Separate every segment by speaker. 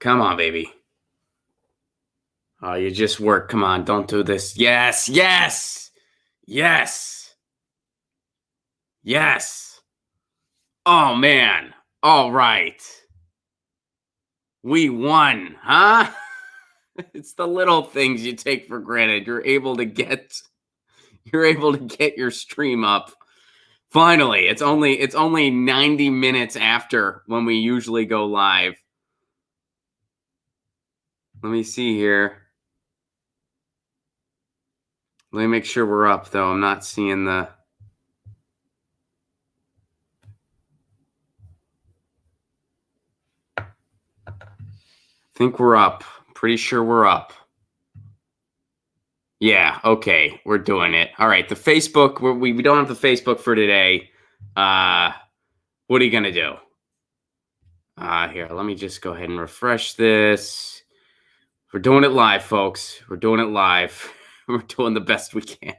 Speaker 1: Come on, baby. Oh, you just work. Come on, don't do this. Yes, yes, yes, yes. Oh, man. All right. We won, huh? It's the little things you take for granted. You're able to get your stream up. Finally, it's only 90 minutes after when we usually go live. Let me see here. Let me make sure we're up, though. I'm not seeing the. I think we're up. Pretty sure we're up. Yeah, okay. We're doing it. All right. The Facebook, we don't have the Facebook for today. What are you going to do? Here, let me just go ahead and refresh this. We're doing it live, folks. We're doing it live. We're doing the best we can.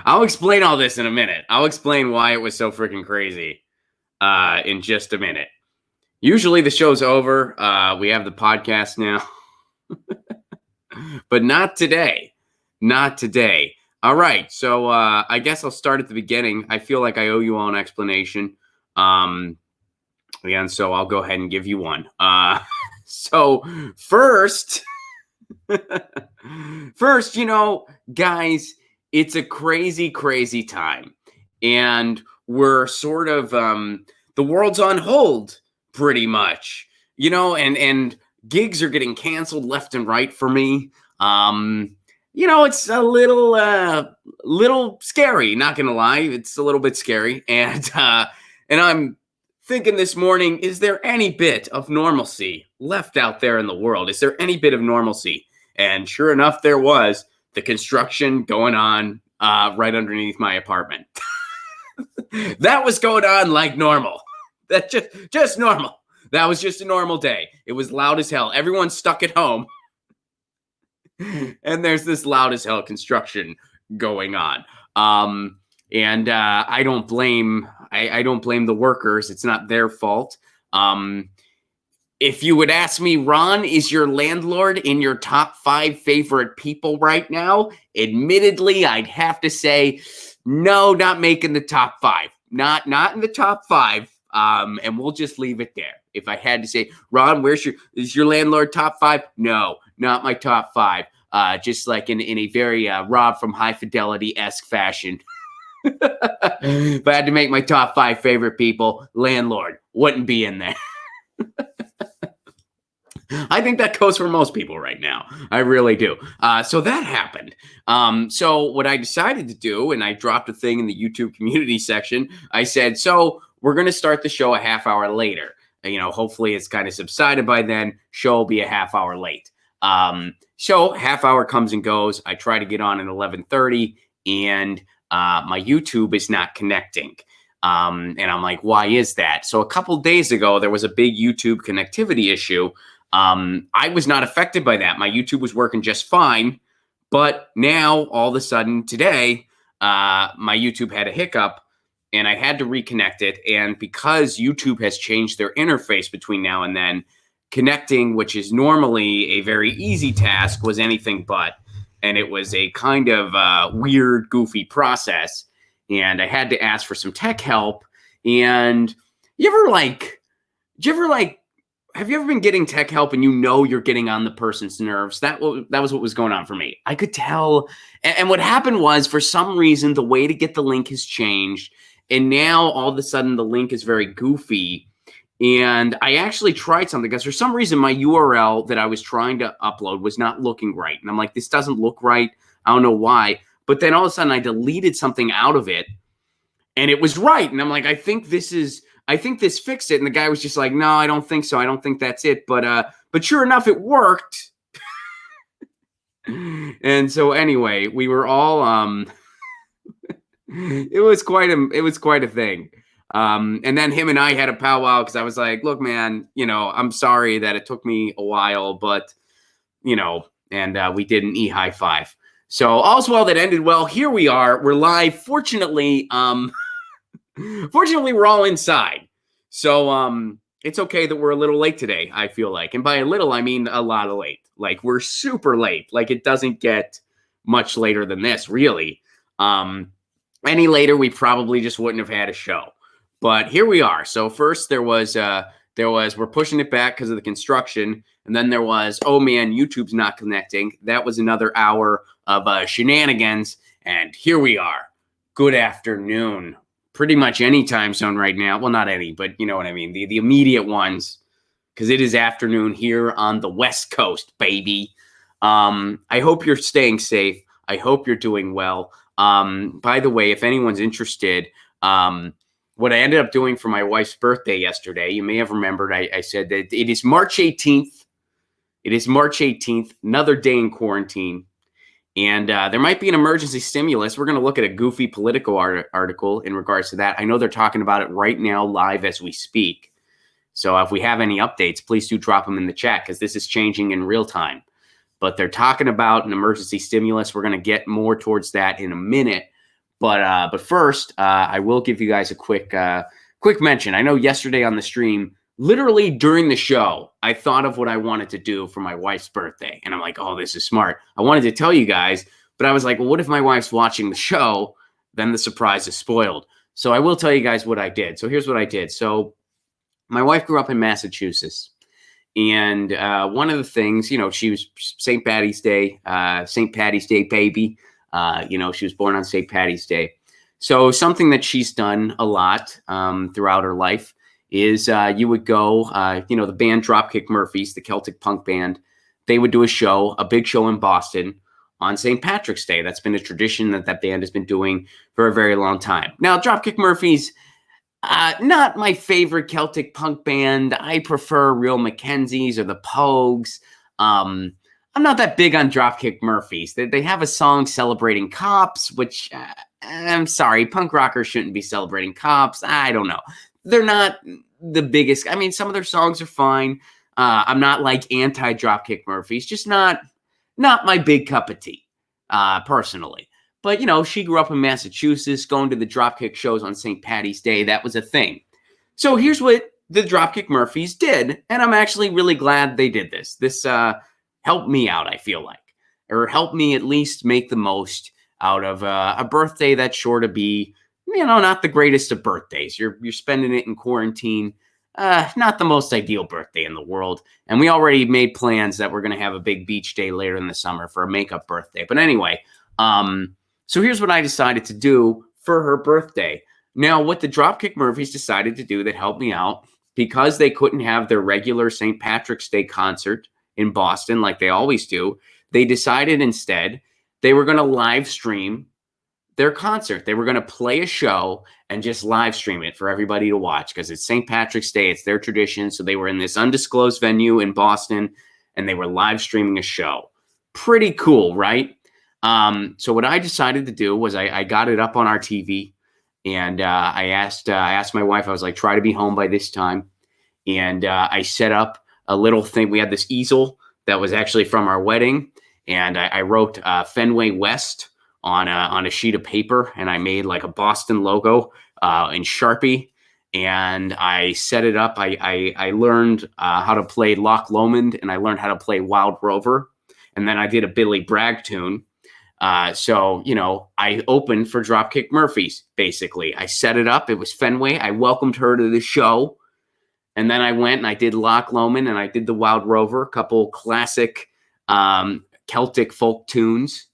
Speaker 1: I'll explain all this in a minute. I'll explain why it was so freaking crazy in just a minute. Usually the show's over. We have the podcast now. But not today. Not today. All right. So I guess I'll start at the beginning. I feel like I owe you all an explanation. Again, so I'll go ahead and give you one. So first, guys, it's a crazy, crazy time. And we're sort of, the world's on hold pretty much, and gigs are getting canceled left and right for me. It's a little scary, not going to lie. It's a little bit scary. And I'm thinking this morning, is there any bit of normalcy left out there in the world? Is there any bit of normalcy? And sure enough, there was. The construction going on right underneath my apartment. That was going on like normal. That just normal. That was just a normal day. It was loud as hell. Everyone's stuck at home. And there's this loud as hell construction going on. And I don't blame the workers. It's not their fault. If you would ask me, Ron, is your landlord in your top 5 favorite people right now? Admittedly, I'd have to say, no, not making the top 5. Not in the top 5. And we'll just leave it there. If I had to say, Ron, is your landlord top 5? No, not my top 5. Just like in a very Rob from High Fidelity-esque fashion. If I had to make my top 5 favorite people, landlord wouldn't be in there. I think that goes for most people right now. I really do. So that happened. So what I decided to do, and I dropped a thing in the YouTube community section, I said, so we're going to start the show a half hour later. Hopefully it's kind of subsided by then. Show will be a half hour late. So half hour comes and goes. I try to get on at 11:30, and my YouTube is not connecting. And I'm like, why is that? So a couple days ago, there was a big YouTube connectivity issue. I was not affected by that. My YouTube was working just fine. But now, all of a sudden, today, my YouTube had a hiccup, and I had to reconnect it. And because YouTube has changed their interface between now and then, connecting, which is normally a very easy task, was anything but. And it was a kind of weird, goofy process. And I had to ask for some tech help. And have you ever been getting tech help and you're getting on the person's nerves? That was what was going on for me. I could tell. And what happened was, for some reason, the way to get the link has changed. And now all of a sudden the link is very goofy. And I actually tried something because for some reason my URL that I was trying to upload was not looking right. And I'm like, this doesn't look right. I don't know why. But then all of a sudden I deleted something out of it and it was right. And I'm like, I think this fixed it. And the guy was just like, no, I don't think so. I don't think that's it. But sure enough, it worked. And so anyway, we were all, it was quite a thing. And then him and I had a powwow because I was like, look, man, I'm sorry that it took me a while, but, and we did an high five. So all's well that ended well. Here we are. We're live. Fortunately, we're all inside. So it's okay that we're a little late today, I feel like. And by a little, I mean a lot of late. Like we're super late. Like it doesn't get much later than this, really. Um, any later, we probably just wouldn't have had a show. But here we are. So first there was we're pushing it back because of the construction, and then there was, oh man, YouTube's not connecting. That was another hour of shenanigans, and here we are. Good afternoon. Pretty much any time zone right now. Well, not any, but you know what I mean. The immediate ones, because it is afternoon here on the West Coast, baby. I hope you're staying safe. I hope you're doing well. By the way, if anyone's interested, what I ended up doing for my wife's birthday yesterday, you may have remembered, I said that it is March 18th. It is March 18th, another day in quarantine. And there might be an emergency stimulus. We're going to look at a goofy Politico article in regards to that. I know they're talking about it right now live as we speak. So if we have any updates, please do drop them in the chat because this is changing in real time. But they're talking about an emergency stimulus. We're going to get more towards that in a minute. But first, I will give you guys a quick mention. I know yesterday on the stream, literally during the show, I thought of what I wanted to do for my wife's birthday. And I'm like, oh, this is smart. I wanted to tell you guys, but I was like, well, what if my wife's watching the show? Then the surprise is spoiled. So I will tell you guys what I did. So here's what I did. So my wife grew up in Massachusetts. And one of the things, she was St. Patty's Day baby. She was born on St. Patty's Day. So something that she's done a lot throughout her life is you would go, the band Dropkick Murphys, the Celtic punk band, they would do a big show in Boston on St. Patrick's Day. That's been a tradition that band has been doing for a very long time. Now, Dropkick Murphys, not my favorite Celtic punk band. I prefer Real Mackenzies or the Pogues. I'm not that big on Dropkick Murphys. They have a song celebrating cops, which I'm sorry, punk rockers shouldn't be celebrating cops. I don't know. They're not the biggest. I mean, some of their songs are fine. I'm not like anti-Dropkick Murphys, just not my big cup of tea, personally. But, she grew up in Massachusetts, going to the Dropkick shows on St. Patty's Day. That was a thing. So here's what the Dropkick Murphys did, and I'm actually really glad they did this. This helped me out, I feel like, or helped me at least make the most out of a birthday that's sure to be, not the greatest of birthdays. You're spending it in quarantine. Not the most ideal birthday in the world. And we already made plans that we're going to have a big beach day later in the summer for a makeup birthday. But anyway, so here's what I decided to do for her birthday. Now, what the Dropkick Murphys decided to do that helped me out, because they couldn't have their regular St. Patrick's Day concert in Boston like they always do, they decided instead they were going to live stream their concert. They were going to play a show and just live stream it for everybody to watch because it's St. Patrick's Day. It's their tradition. So they were in this undisclosed venue in Boston and they were live streaming a show. Pretty cool, right? So what I decided to do was I got it up on our TV and I asked my wife, I was like, try to be home by this time. And I set up a little thing. We had this easel that was actually from our wedding. And I wrote Fenway West on a sheet of paper, and I made like a Boston logo in Sharpie, and I set it up. I learned how to play Loch Lomond, and I learned how to play Wild Rover, and then I did a Billy Bragg tune. So I opened for Dropkick Murphys, basically. I set it up. It was Fenway. I welcomed her to the show, and then I went and I did Loch Lomond, and I did the Wild Rover, a couple classic Celtic folk tunes.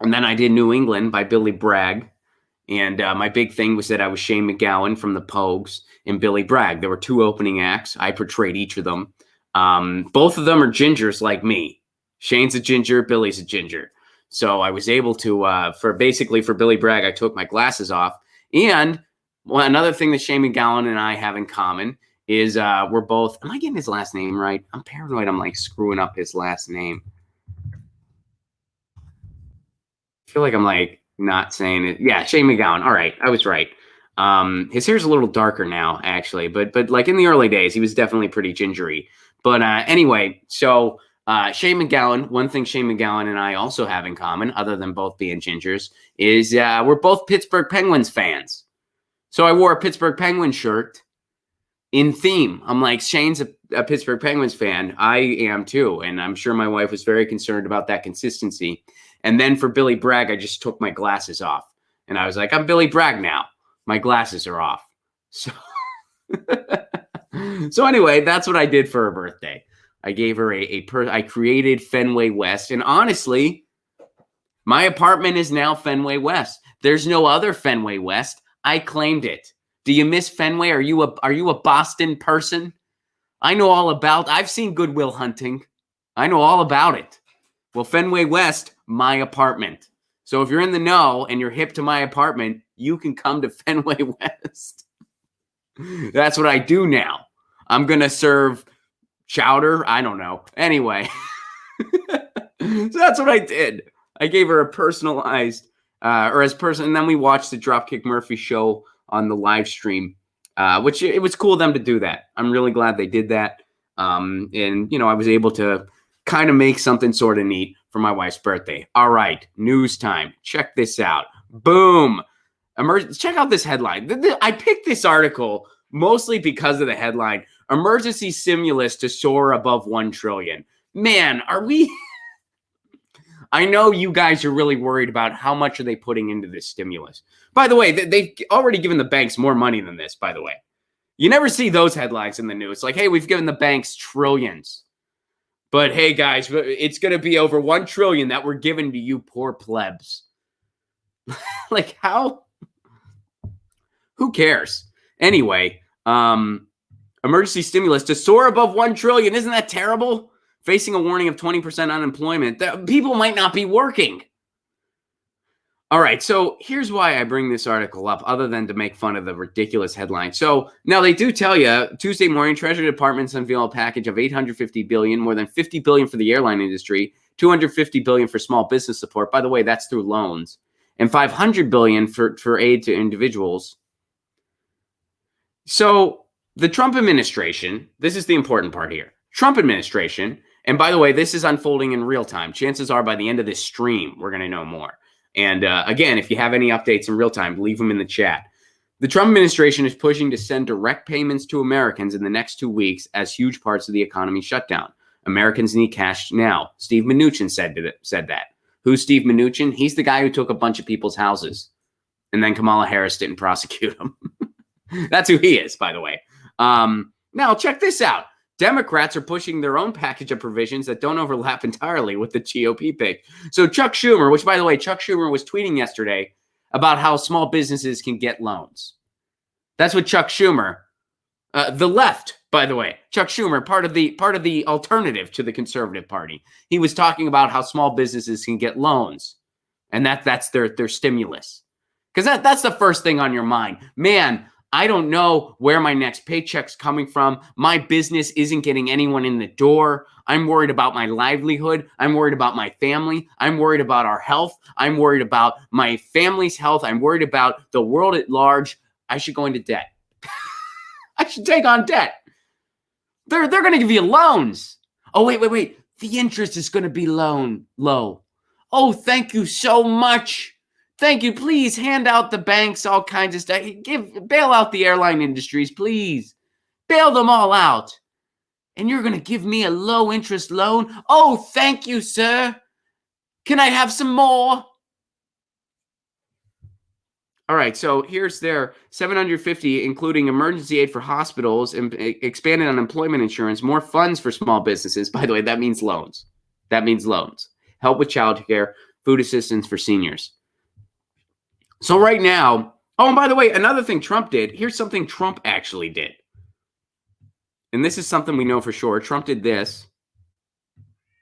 Speaker 1: And then I did New England by Billy Bragg. And my big thing was that I was Shane MacGowan from the Pogues and Billy Bragg. There were two opening acts. I portrayed each of them. Both of them are gingers like me. Shane's a ginger, Billy's a ginger. So I was able to, for Billy Bragg, I took my glasses off. And another thing that Shane MacGowan and I have in common is we're both, am I getting his last name right? I'm paranoid I'm like screwing up his last name. I feel like I'm like not saying it. Yeah, Shane MacGowan. All right, I was right. His hair's a little darker now, actually, but like in the early days, he was definitely pretty gingery. But anyway, so Shane MacGowan, one thing Shane MacGowan and I also have in common, other than both being gingers, is we're both Pittsburgh Penguins fans. So I wore a Pittsburgh Penguins shirt, in theme. I'm like, Shane's a Pittsburgh Penguins fan. I am too. And I'm sure my wife was very concerned about that consistency. And then for Billy Bragg, I just took my glasses off. And I was like, I'm Billy Bragg now. My glasses are off. So, so anyway, that's what I did for her birthday. I gave her I created Fenway West. And honestly, my apartment is now Fenway West. There's no other Fenway West. I claimed it. Do you miss Fenway? Are you a Boston person? I know all about. I've seen Good Will Hunting. I know all about it. Well, Fenway West, my apartment. So if you're in the know and you're hip to my apartment, you can come to Fenway West. That's what I do now. I'm gonna serve chowder. I don't know. Anyway, so that's what I did. I gave her a personalized, and then we watched the Dropkick Murphy show on the live stream, which it was cool of them to do that. I'm really glad they did that. And, you know, I was able to kind of make something sort of neat for my wife's birthday. All right, news time. Check this out. Boom. Check out this headline. I picked this article mostly because of the headline. Emergency stimulus to soar above 1 trillion. Man, are we... I know you guys are really worried about how much are they putting into this stimulus. By the way, they've already given the banks more money than this, by the way. You never see those headlines in the news. Like, hey, we've given the banks trillions. But hey, guys, it's going to be over 1 trillion that we're giving to you poor plebs. Like, how? Who cares? Anyway, emergency stimulus to soar above 1 trillion. Isn't that terrible? Facing a warning of 20% unemployment. People might not be working. All right, so here's why I bring this article up, other than to make fun of the ridiculous headline. So now they do tell you, Tuesday morning, Treasury Department's unveil a package of $850 billion, more than $50 billion for the airline industry, $250 billion for small business support. By the way, that's through loans, and $500 billion for aid to individuals. So the Trump administration, this is the important part here. Trump administration, and by the way, this is unfolding in real time. Chances are by the end of this stream, we're going to know more. And again, if you have any updates in real time, leave them in the chat. The Trump administration is pushing to send direct payments to Americans in the next 2 weeks as huge parts of the economy shut down. Americans need cash now. Steve Mnuchin said that. Who's Steve Mnuchin? He's the guy who took a bunch of people's houses, and then Kamala Harris didn't prosecute him. That's who he is, by the way. Now, check this out. Democrats are pushing their own package of provisions that don't overlap entirely with the GOP pick. So Chuck Schumer, which, by the way, Chuck Schumer was tweeting yesterday about how small businesses can get loans. That's what Chuck Schumer, the left, by the way, Chuck Schumer, part of the alternative to the conservative party. He was talking about how small businesses can get loans, and that's their stimulus. Because that's the first thing on your mind. Man, I don't know where my next paycheck's coming from. My business isn't getting anyone in the door. I'm worried about my livelihood. I'm worried about my family. I'm worried about our health. I'm worried about my family's health. I'm worried about the world at large. I should go into debt. I should take on debt. They're going to give you loans. Oh, wait. The interest is going to be low. Oh, thank you so much. Thank you. Please hand out the banks all kinds of stuff. Bail out the airline industries, please. Bail them all out. And you're going to give me a low interest loan? Oh, thank you, sir. Can I have some more? All right, so here's their $750, including emergency aid for hospitals, and expanded unemployment insurance, more funds for small businesses. By the way, that means loans. Help with childcare, food assistance for seniors. So right now, oh, and by the way, another thing Trump did, here's something Trump actually did. And this is something we know for sure. Trump did this.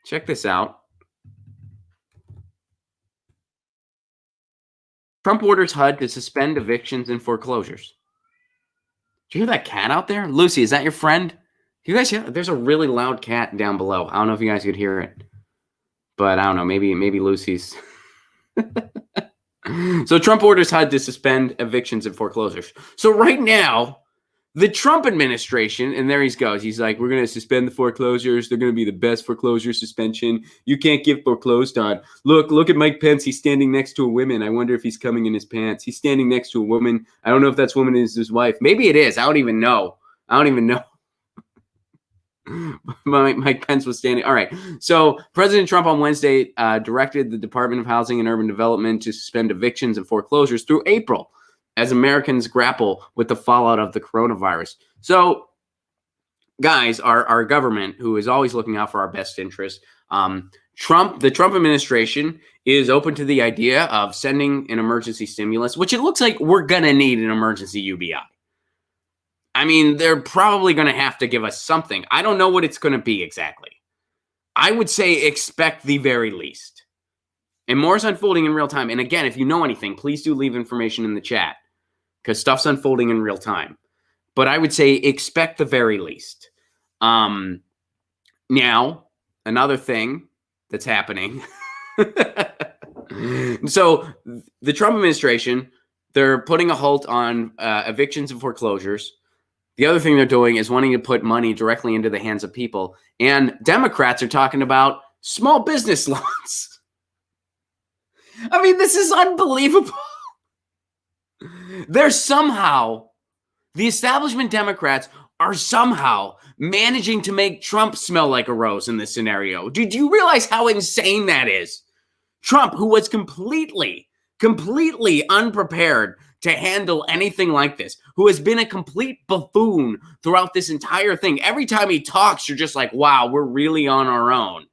Speaker 1: Check this out. Trump orders HUD to suspend evictions and foreclosures. Do you hear that cat out there? Lucy, is that your friend? You guys hear? There's a really loud cat down below. I don't know if you guys could hear it. But I don't know. Maybe Lucy's... So Trump orders HUD to suspend evictions and foreclosures. So right now, the Trump administration, and there he goes. He's like, we're going to suspend the foreclosures. They're going to be the best foreclosure suspension. You can't get foreclosed on. Look at Mike Pence. He's standing next to a woman. I wonder if he's coming in his pants. He's standing next to a woman. I don't know if that woman is his wife. Maybe it is. I don't even know. I don't even know. Mike Pence was standing. All right. So President Trump on Wednesday directed the Department of Housing and Urban Development to suspend evictions and foreclosures through April as Americans grapple with the fallout of the coronavirus. So, guys, our government, who is always looking out for our best interest, the Trump administration is open to the idea of sending an emergency stimulus, which it looks like we're going to need an emergency UBI. I mean, they're probably going to have to give us something. I don't know what it's going to be exactly. I would say expect the very least. And more is unfolding in real time. And again, if you know anything, please do leave information in the chat because stuff's unfolding in real time. But I would say expect the very least. Now, another thing that's happening. So the Trump administration, they're putting a halt on evictions and foreclosures. The other thing they're doing is wanting to put money directly into the hands of people. And Democrats are talking about small business loans. I mean, this is unbelievable. The establishment Democrats are somehow managing to make Trump smell like a rose in this scenario. Did you realize how insane that is? Trump, who was completely unprepared to handle anything like this, who has been a complete buffoon throughout this entire thing. Every time he talks, you're just like, wow, we're really on our own.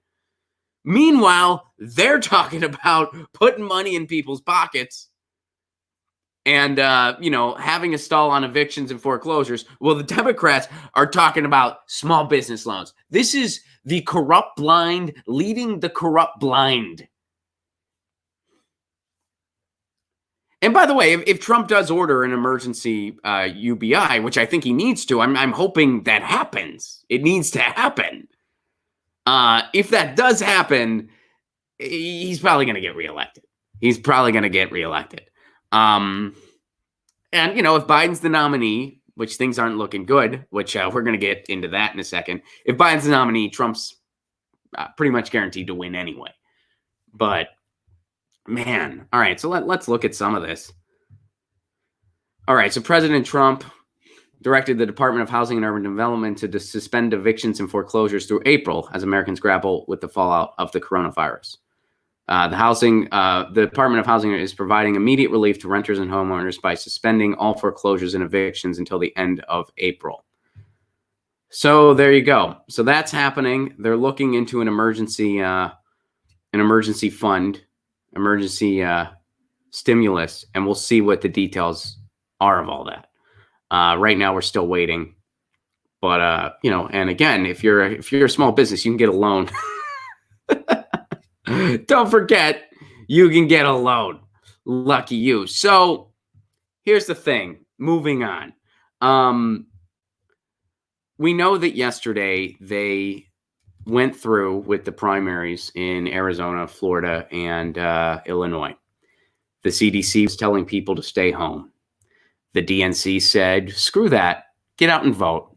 Speaker 1: Meanwhile, they're talking about putting money in people's pockets and, having a stall on evictions and foreclosures. Well, the Democrats are talking about small business loans. This is the corrupt blind leading the corrupt blind. And by the way, if Trump does order an emergency UBI, which I think he needs to, I'm hoping that happens. It needs to happen. If that does happen, he's probably going to get reelected. And, if Biden's the nominee, which things aren't looking good, which we're going to get into that in a second. If Biden's the nominee, Trump's pretty much guaranteed to win anyway. But man, all right, so let's look at some of this. All right, so President Trump directed the Department of Housing and Urban Development to suspend evictions and foreclosures through April as Americans grapple with the fallout of the coronavirus. The Department of Housing is providing immediate relief to renters and homeowners by suspending all foreclosures and evictions until the end of April. So there you go. So that's happening. They're looking into an emergency fund, emergency stimulus, and we'll see what the details are of all that. Right now, we're still waiting, but and again, if you're a small business, you can get a loan. Don't forget, you can get a loan. Lucky you. So here's the thing. Moving on. We know that yesterday they went through with the primaries in Arizona, Florida, and Illinois. The CDC was telling people to stay home. The DNC said, screw that, get out and vote.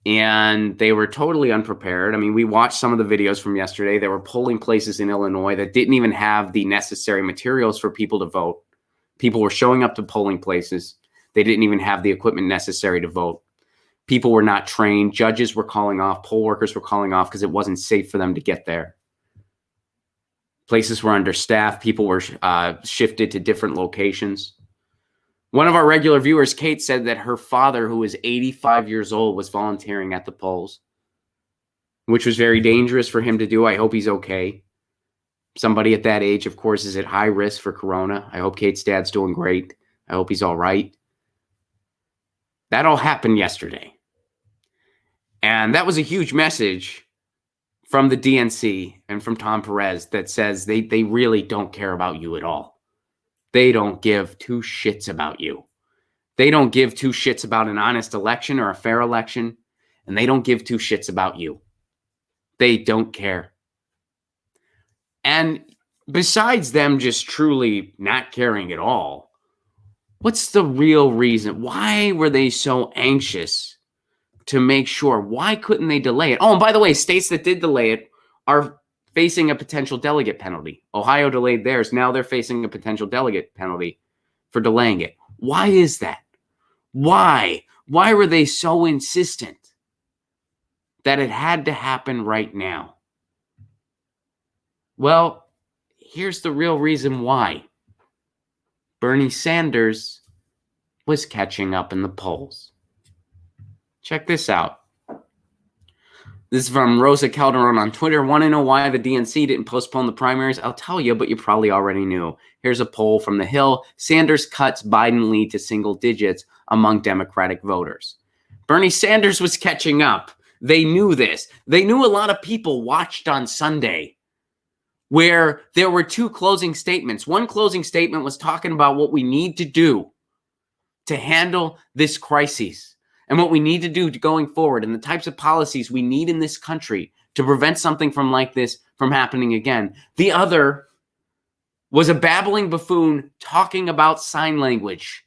Speaker 1: And they were totally unprepared. I mean, we watched some of the videos from yesterday. There were polling places in Illinois that didn't even have the necessary materials for people to vote. People were showing up to polling places. They didn't even have the equipment necessary to vote. People were not trained. Judges were calling off. Poll workers were calling off because it wasn't safe for them to get there. Places were understaffed. People were shifted to different locations. One of our regular viewers, Kate, said that her father, who was 85 years old, was volunteering at the polls, which was very dangerous for him to do. I hope he's okay. Somebody at that age, of course, is at high risk for corona. I hope Kate's dad's doing great. I hope he's all right. That all happened yesterday. And that was a huge message from the DNC and from Tom Perez that says they really don't care about you at all. They don't give two shits about you. They don't give two shits about an honest election or a fair election, and they don't give two shits about you. They don't care. And besides them just truly not caring at all, what's the real reason? Why were they so anxious to make sure? Why couldn't they delay it? Oh, and by the way, states that did delay it are facing a potential delegate penalty. Ohio delayed theirs. Now they're facing a potential delegate penalty for delaying it. Why is that? Why? Why were they so insistent that it had to happen right now? Well, here's the real reason why. Bernie Sanders was catching up in the polls. Check this out. This is from Rosa Calderon on Twitter. Want to know why the DNC didn't postpone the primaries? I'll tell you, but you probably already knew. Here's a poll from The Hill. Sanders cuts Biden lead to single digits among Democratic voters. Bernie Sanders was catching up. They knew this. They knew a lot of people watched on Sunday where there were two closing statements. One closing statement was talking about what we need to do to handle this crisis and what we need to do going forward and the types of policies we need in this country to prevent something from like this from happening again. The other was a babbling buffoon talking about sign language.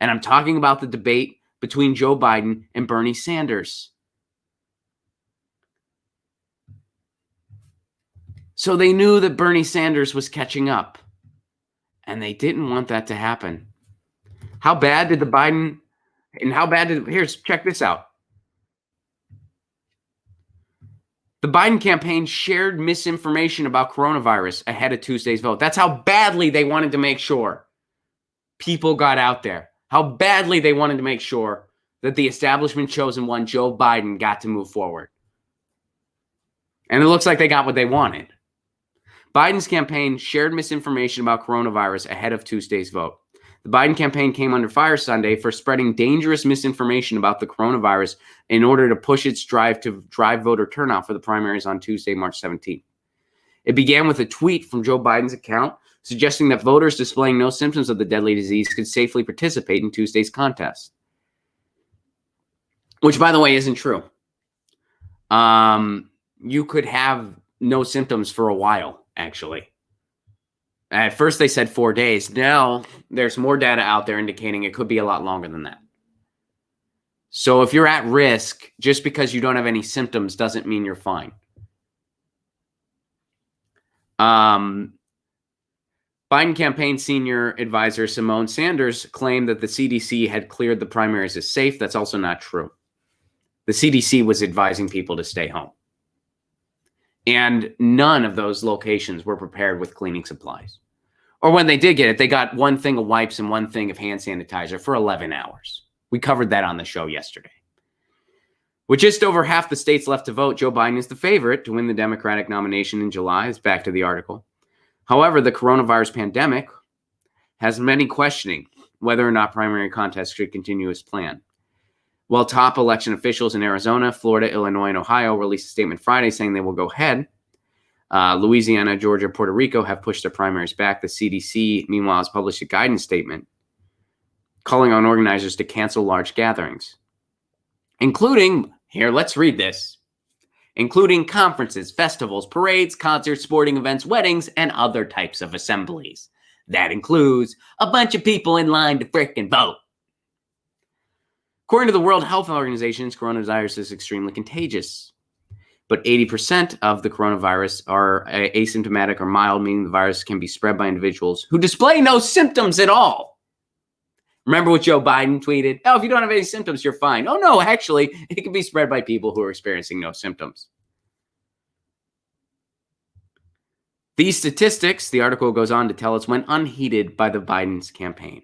Speaker 1: And I'm talking about the debate between Joe Biden and Bernie Sanders. So they knew that Bernie Sanders was catching up, and they didn't want that to happen. How bad did check this out. The Biden campaign shared misinformation about coronavirus ahead of Tuesday's vote. That's how badly they wanted to make sure people got out there. How badly they wanted to make sure that the establishment chosen one, Joe Biden, got to move forward. And it looks like they got what they wanted. Biden's campaign shared misinformation about coronavirus ahead of Tuesday's vote. The Biden campaign came under fire Sunday for spreading dangerous misinformation about the coronavirus in order to push its drive to drive voter turnout for the primaries on Tuesday, March 17th. It began with a tweet from Joe Biden's account suggesting that voters displaying no symptoms of the deadly disease could safely participate in Tuesday's contest. Which, by the way, isn't true. You could have no symptoms for a while, actually. At first, they said 4 days. Now, there's more data out there indicating it could be a lot longer than that. So if you're at risk, just because you don't have any symptoms doesn't mean you're fine. Biden campaign senior advisor Simone Sanders claimed that the CDC had cleared the primaries as safe. That's also not true. The CDC was advising people to stay home. And none of those locations were prepared with cleaning supplies. Or when they did get it, they got one thing of wipes and one thing of hand sanitizer for 11 hours. We covered that on the show yesterday. With just over half the states left to vote, Joe Biden is the favorite to win the Democratic nomination in July. It's back to the article. However, the coronavirus pandemic has many questioning whether or not primary contests should continue as planned. While top election officials in Arizona, Florida, Illinois, and Ohio released a statement Friday saying they will go ahead, Louisiana, Georgia, Puerto Rico have pushed their primaries back. The CDC, meanwhile, has published a guidance statement calling on organizers to cancel large gatherings, including, here, let's read this, including conferences, festivals, parades, concerts, sporting events, weddings, and other types of assemblies. That includes a bunch of people in line to frickin' vote. According to the World Health Organization, coronavirus is extremely contagious. But 80% of the coronavirus are asymptomatic or mild, meaning the virus can be spread by individuals who display no symptoms at all. Remember what Joe Biden tweeted? Oh, if you don't have any symptoms, you're fine. Oh, no, actually, it can be spread by people who are experiencing no symptoms. These statistics, the article goes on to tell us, went unheeded by the Biden's campaign.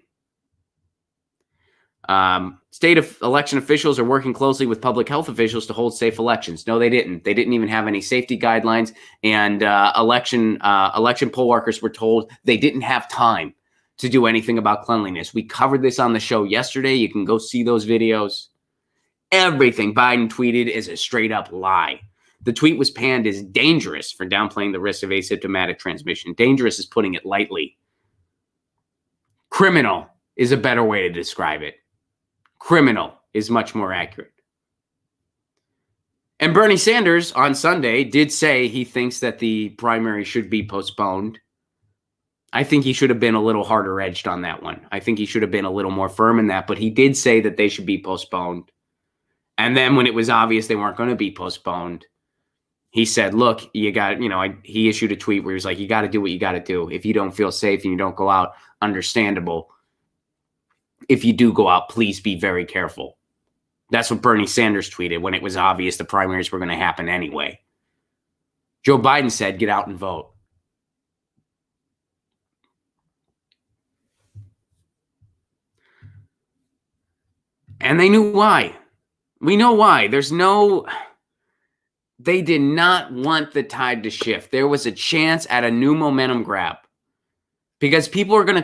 Speaker 1: State election officials are working closely with public health officials to hold safe elections. No, they didn't. They didn't even have any safety guidelines, and election poll workers were told they didn't have time to do anything about cleanliness. We covered this on the show yesterday. You can go see those videos. Everything Biden tweeted is a straight up lie. The tweet was panned as dangerous for downplaying the risk of asymptomatic transmission. Dangerous is putting it lightly. Criminal is a better way to describe it. Criminal is much more accurate. And Bernie Sanders on Sunday did say he thinks that the primary should be postponed. I think he should have been a little harder edged on that one. I think he should have been a little more firm in that, but he did say that they should be postponed. And then when it was obvious they weren't going to be postponed, he said, look, you got, he issued a tweet where he was like, you got to do what you got to do. If you don't feel safe and you don't go out, understandable. If you do go out, please be very careful. That's what Bernie Sanders tweeted when it was obvious the primaries were going to happen anyway. Joe Biden said, get out and vote. And they knew why. We know why. They did not want the tide to shift. There was a chance at a new momentum grab. Because people are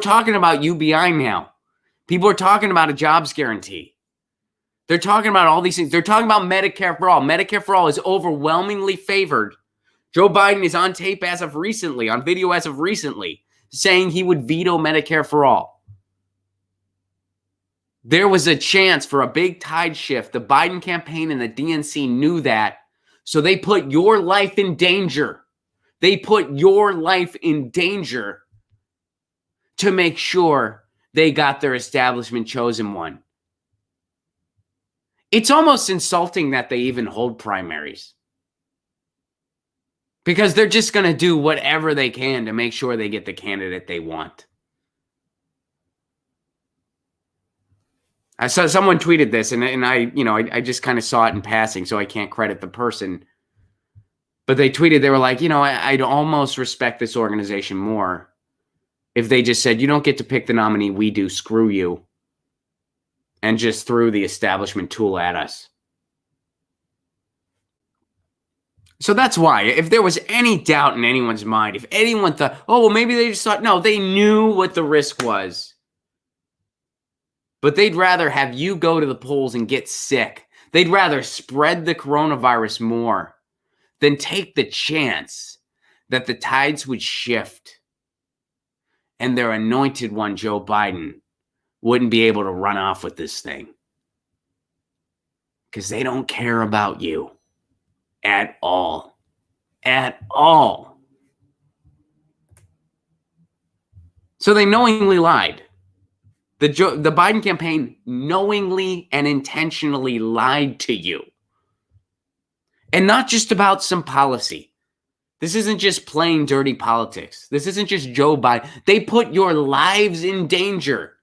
Speaker 1: talking about UBI now. People are talking about a jobs guarantee. They're talking about all these things. They're talking about Medicare for all. Medicare for all is overwhelmingly favored. Joe Biden is on tape on video as of recently, saying he would veto Medicare for all. There was a chance for a big tide shift. The Biden campaign and the DNC knew that. So they put your life in danger. They put your life in danger to make sure they got their establishment chosen one. It's almost insulting that they even hold primaries. Because they're just going to do whatever they can to make sure they get the candidate they want. I saw someone tweeted this, and I just kind of saw it in passing, so I can't credit the person. But they tweeted, they were like, I'd almost respect this organization more if they just said, you don't get to pick the nominee, we do, screw you, and just threw the establishment tool at us. So that's why, if there was any doubt in anyone's mind, if anyone thought, oh, well, maybe they just thought, no, they knew what the risk was. But they'd rather have you go to the polls and get sick. They'd rather spread the coronavirus more than take the chance that the tides would shift and their anointed one, Joe Biden, wouldn't be able to run off with this thing. Because they don't care about you at all. At all. So they knowingly lied. The Biden campaign knowingly and intentionally lied to you. And not just about some policy. This isn't just plain dirty politics. This isn't just Joe Biden. They put your lives in danger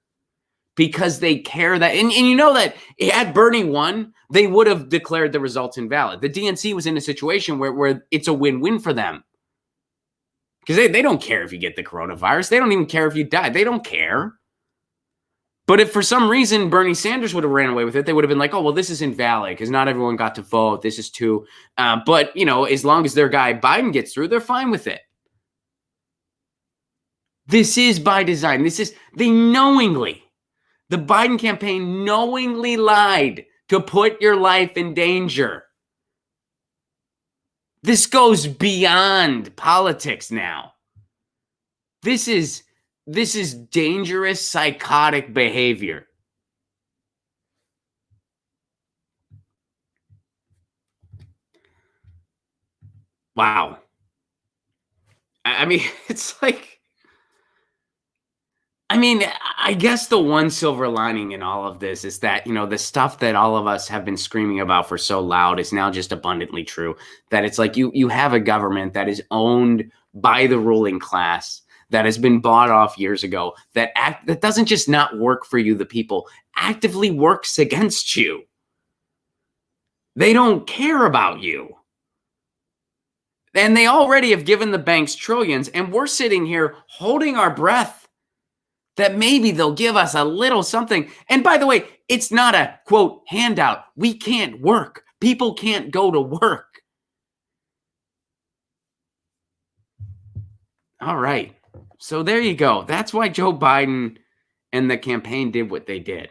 Speaker 1: because they care that. And you know that had Bernie won, they would have declared the results invalid. The DNC was in a situation where it's a win-win for them. Because they don't care if you get the coronavirus. They don't even care if you die. They don't care. But if for some reason Bernie Sanders would have ran away with it, they would have been like, oh, well, this is invalid because not everyone got to vote. This is too. But, as long as their guy Biden gets through, they're fine with it. This is by design. The Biden campaign knowingly lied to put your life in danger. This goes beyond politics now. This is dangerous, psychotic behavior. Wow. I mean, it's like, I guess the one silver lining in all of this is that, the stuff that all of us have been screaming about for so loud is now just abundantly true. That it's like you have a government that is owned by the ruling class, that has been bought off years ago, that doesn't just not work for you, the people, actively works against you. They don't care about you. And they already have given the banks trillions, and we're sitting here holding our breath that maybe they'll give us a little something. And by the way, it's not a, quote, handout. We can't work. People can't go to work. All right. So there you go. That's why Joe Biden and the campaign did what they did.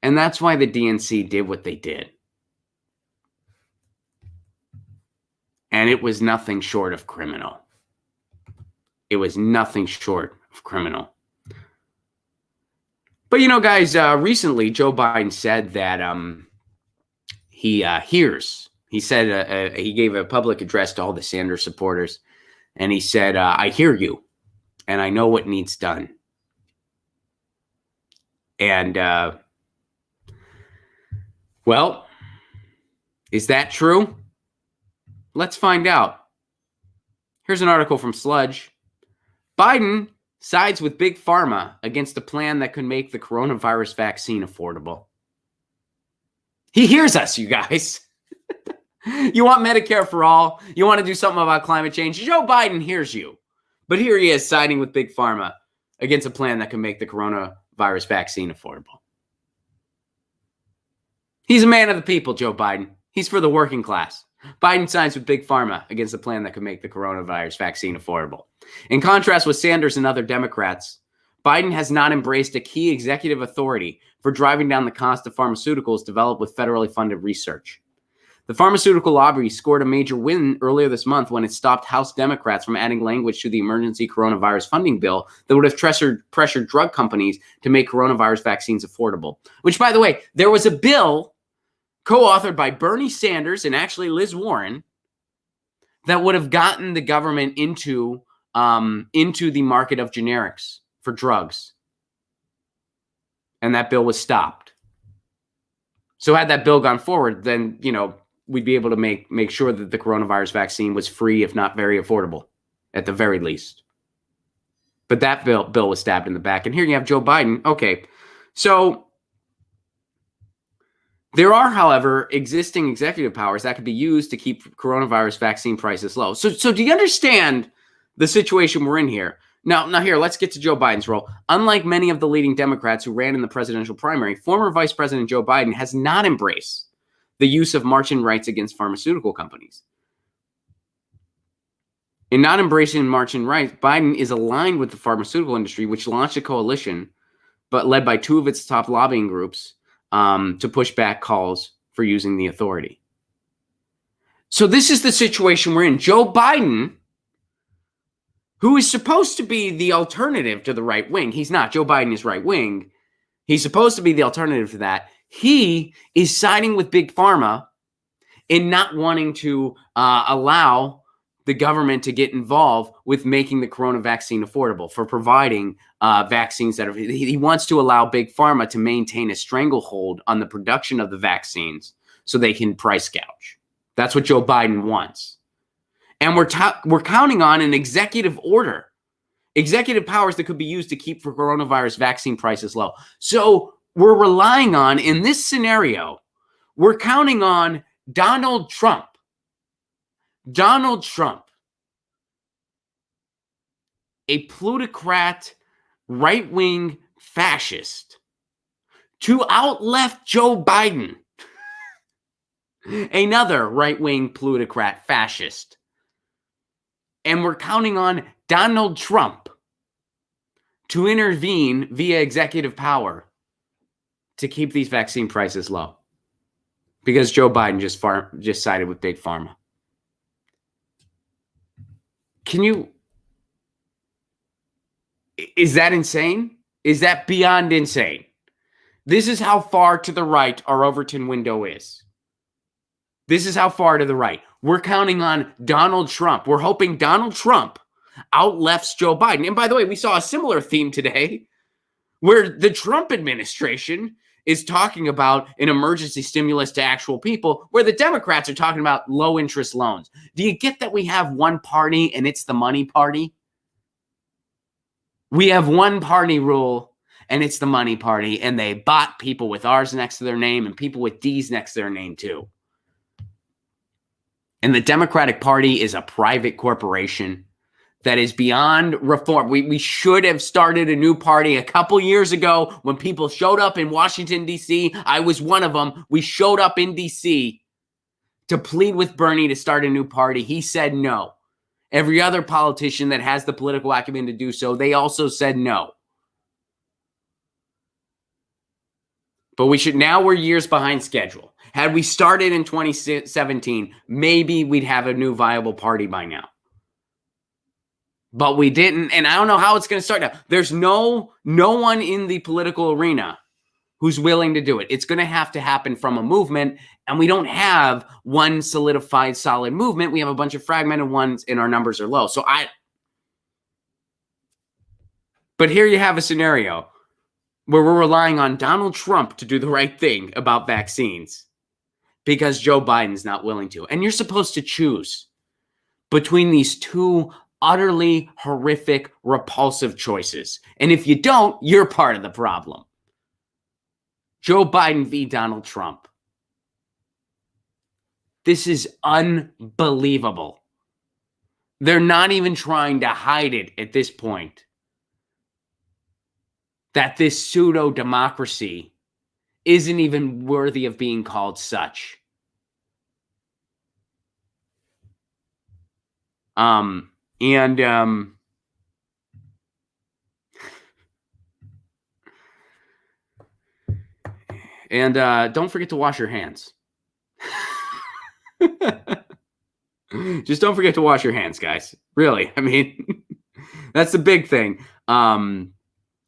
Speaker 1: And that's why the DNC did what they did. And it was nothing short of criminal. It was nothing short of criminal. But, guys, recently Joe Biden said that he hears. He said he gave a public address to all the Sanders supporters. And he said, I hear you. And I know what needs done. And, well, is that true? Let's find out. Here's an article from Sludge. Biden sides with Big Pharma against a plan that could make the coronavirus vaccine affordable. He hears us, you guys. You want Medicare for all? You want to do something about climate change? Joe Biden hears you. But here he is siding with Big Pharma against a plan that can make the coronavirus vaccine affordable. He's a man of the people, Joe Biden. He's for the working class. Biden sides with Big Pharma against a plan that could make the coronavirus vaccine affordable. In contrast with Sanders and other Democrats, Biden has not embraced a key executive authority for driving down the cost of pharmaceuticals developed with federally funded research. The pharmaceutical lobby scored a major win earlier this month when it stopped House Democrats from adding language to the emergency coronavirus funding bill that would have pressured drug companies to make coronavirus vaccines affordable. Which, by the way, there was a bill co-authored by Bernie Sanders and actually Liz Warren that would have gotten the government into the market of generics for drugs. And that bill was stopped. So had that bill gone forward, then, we'd be able to make sure that the coronavirus vaccine was free, if not very affordable, at the very least. But that bill was stabbed in the back. And here you have Joe Biden. Okay, so there are, however, existing executive powers that could be used to keep coronavirus vaccine prices low. So do you understand the situation we're in here? Now here, let's get to Joe Biden's role. Unlike many of the leading Democrats who ran in the presidential primary, former Vice President Joe Biden has not embraced the use of march-in rights against pharmaceutical companies. In not embracing march-in rights, Biden is aligned with the pharmaceutical industry, which launched a coalition, but led by two of its top lobbying groups, to push back calls for using the authority. So this is the situation we're in. Joe Biden, who is supposed to be the alternative to the right wing. He's not. Joe Biden is right wing. He's supposed to be the alternative to that. He is siding with Big Pharma in not wanting to allow the government to get involved with making the corona vaccine affordable, for providing vaccines that are. He wants to allow Big Pharma to maintain a stranglehold on the production of the vaccines so they can price gouge. That's what Joe Biden wants. And we're counting on an executive order, executive powers that could be used to keep for coronavirus vaccine prices low. So we're relying on, in this scenario, we're counting on Donald Trump, a plutocrat, right-wing fascist, to out-left Joe Biden, another right-wing plutocrat fascist. And we're counting on Donald Trump to intervene via executive power to keep these vaccine prices low, because Joe Biden just sided with Big Pharma. Is that insane? Is that beyond insane? This is how far to the right our Overton window is. This is how far to the right. We're counting on Donald Trump. We're hoping Donald Trump out-lefts Joe Biden. And by the way, we saw a similar theme today where the Trump administration is talking about an emergency stimulus to actual people, where the Democrats are talking about low-interest loans. Do you get that we have one party and it's the money party? We have one party rule and it's the money party, and they bought people with R's next to their name and people with D's next to their name too. And the Democratic Party is a private corporation that is beyond reform. We should have started a new party a couple years ago when people showed up in Washington, D.C. I was one of them. We showed up in D.C. to plead with Bernie to start a new party. He said no. Every other politician that has the political acumen to do so, they also said no. But we're years behind schedule. Had we started in 2017, maybe we'd have a new viable party by now. But we didn't, and I don't know how it's going to start now. There's no one in the political arena who's willing to do it. It's going to have to happen from a movement, and we don't have one solidified, solid movement. We have a bunch of fragmented ones, and our numbers are low. But here you have a scenario where we're relying on Donald Trump to do the right thing about vaccines because Joe Biden's not willing to. And you're supposed to choose between these two utterly horrific, repulsive choices. And if you don't, you're part of the problem. Joe Biden v. Donald Trump. This is unbelievable. They're not even trying to hide it at this point. That this pseudo-democracy isn't even worthy of being called such. And don't forget to wash your hands. Just don't forget to wash your hands, guys. Really. I mean, that's the big thing.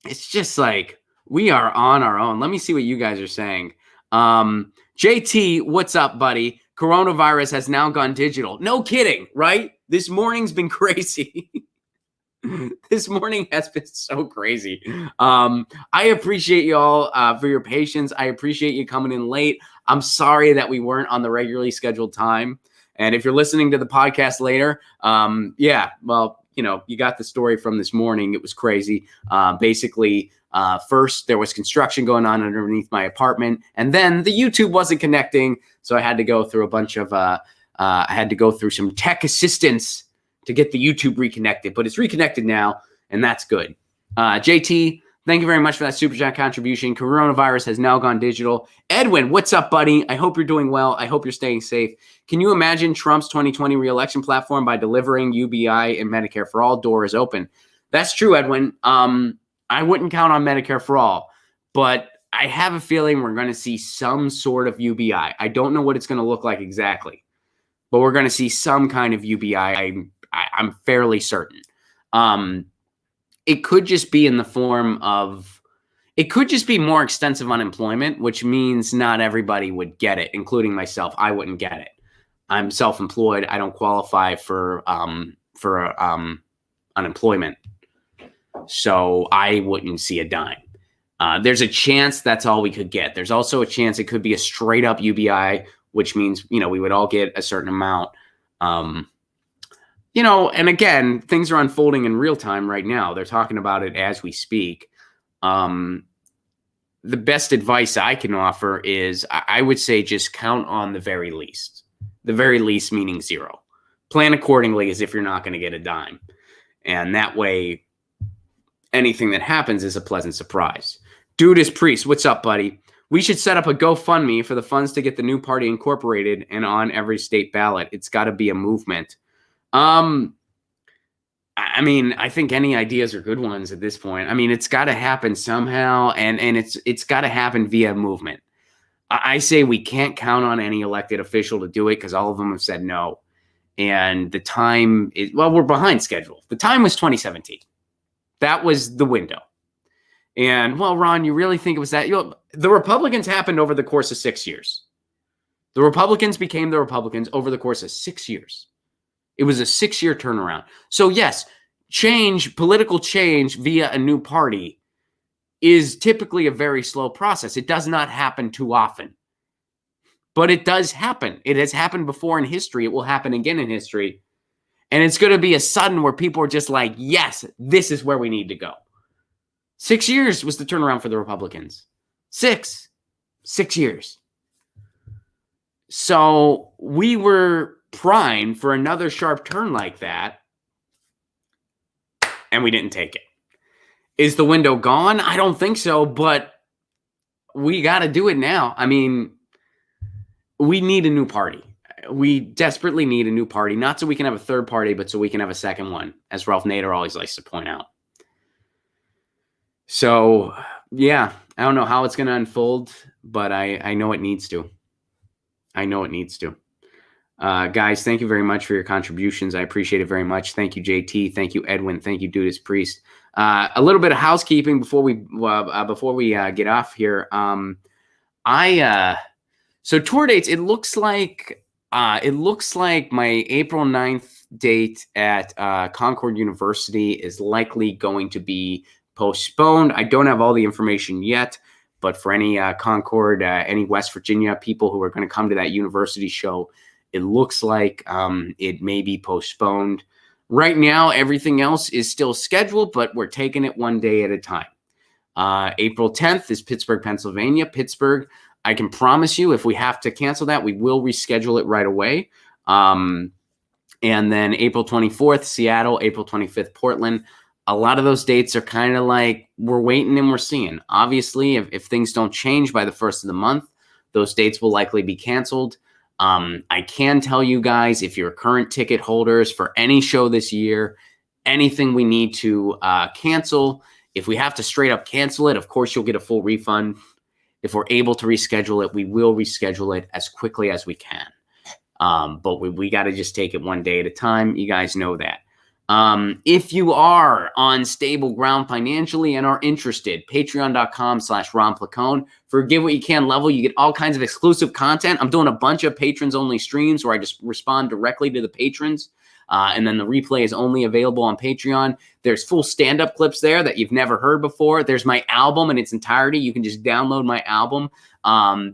Speaker 1: It's just like we are on our own. Let me see what you guys are saying. JT, what's up, buddy? Coronavirus has now gone digital. No kidding, right? This morning's been crazy. This morning has been so crazy. I appreciate y'all for your patience. I appreciate you coming in late. I'm sorry that we weren't on the regularly scheduled time. And if you're listening to the podcast later, yeah, well, you know, you got the story from this morning. It was crazy. Basically, first there was construction going on underneath my apartment, and then the YouTube wasn't connecting. So I had to go through a bunch of, I had to go through some tech assistance to get the YouTube reconnected, but it's reconnected now, and that's good. JT, thank you very much for that Super Chat contribution. Coronavirus has now gone digital. Edwin, what's up, buddy? I hope you're doing well. I hope you're staying safe. Can you imagine Trump's 2020 reelection platform by delivering UBI and Medicare for all? Door is open. That's true, Edwin. I wouldn't count on Medicare for all, but I have a feeling we're going to see some sort of UBI. I don't know what it's going to look like exactly, but we're going to see some kind of UBI. I'm fairly certain. It could just be in the form of, it could just be more extensive unemployment, which means not everybody would get it, including myself. I wouldn't get it. I'm self-employed. I don't qualify for unemployment, so I wouldn't see a dime. There's a chance that's all we could get. There's also a chance it could be a straight up UBI, which means, you know, we would all get a certain amount. You know, and again, things are unfolding in real time right now. They're talking about it as we speak. The best advice I can offer is I would say just count on the very least. The very least meaning zero. Plan accordingly as if you're not going to get a dime. And that way, anything that happens is a pleasant surprise. Dude is Priest. What's up, buddy? We should set up a GoFundMe for the funds to get the new party incorporated and on every state ballot. It's got to be a movement. I mean, I think any ideas are good ones at this point. I mean, it's got to happen somehow, and it's got to happen via movement. I say we can't count on any elected official to do it because all of them have said no. And the time is, well, we're behind schedule. The time was 2017. That was the window. And, well, Ron, you really think it was that? You know, the Republicans happened over the course of 6 years. The Republicans became the Republicans over the course of 6 years. It was a 6-year turnaround. So, yes, change, political change via a new party is typically a very slow process. It does not happen too often. But it does happen. It has happened before in history. It will happen again in history. And it's going to be a sudden where people are just like, yes, this is where we need to go. 6 years was the turnaround for the Republicans. 6 years. So we were primed for another sharp turn like that, and we didn't take it. Is the window gone? I don't think so, but we got to do it now. I mean, we need a new party. We desperately need a new party, not so we can have a third party, but so we can have a second one, as Ralph Nader always likes to point out. So, yeah, I don't know how it's going to unfold, but I know it needs to. I know it needs to. Guys, thank you very much for your contributions. I appreciate it very much. Thank you, JT. Thank you, Edwin. Thank you, Dudas Priest. A little bit of housekeeping before we get off here. So tour dates. It looks like my April 9th date at Concord University is likely going to be postponed. I don't have all the information yet, but for any Concord, any West Virginia people who are going to come to that university show, it looks like it may be postponed. Right now, everything else is still scheduled, but we're taking it one day at a time. April 10th is Pittsburgh, Pennsylvania. Pittsburgh. I can promise you if we have to cancel that, we will reschedule it right away. And then April 24th, Seattle, April 25th, Portland. A lot of those dates are kind of like we're waiting and we're seeing. Obviously, if things don't change by the first of the month, those dates will likely be canceled. I can tell you guys, if you're current ticket holders for any show this year, anything we need to cancel, if we have to straight up cancel it, of course, you'll get a full refund. If we're able to reschedule it, we will reschedule it as quickly as we can. But we got to just take it one day at a time. You guys know that. If you are on stable ground financially and are interested, patreon.com/Ron Placone. For Give What You Can level, you get all kinds of exclusive content. I'm doing a bunch of patrons only streams where I just respond directly to the patrons. And then the replay is only available on Patreon. There's full stand-up clips there that you've never heard before. There's my album in its entirety. You can just download my album.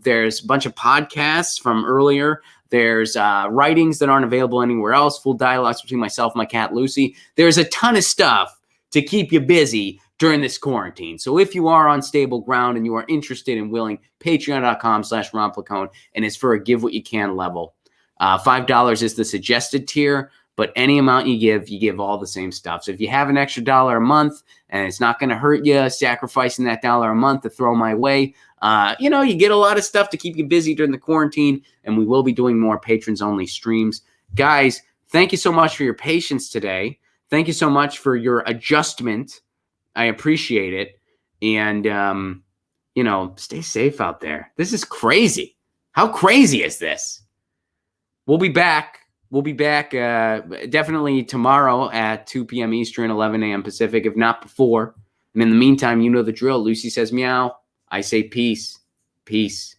Speaker 1: There's a bunch of podcasts from earlier. There's writings that aren't available anywhere else, full dialogues between myself and my cat, Lucy. There's a ton of stuff to keep you busy during this quarantine. So if you are on stable ground and you are interested and willing, patreon.com/Ron Placone, and it's for a Give What You Can level. $5 is the suggested tier, but any amount you give all the same stuff. So if you have an extra $1 a month and it's not going to hurt you sacrificing that $1 a month to throw my way, you get a lot of stuff to keep you busy during the quarantine, and we will be doing more patrons-only streams. Guys, thank you so much for your patience today. Thank you so much for your adjustment. I appreciate it. And, stay safe out there. This is crazy. How crazy is this? We'll be back. We'll be back definitely tomorrow at 2 p.m. Eastern, 11 a.m. Pacific, if not before. And in the meantime, you know the drill. Lucy says meow. I say peace. Peace.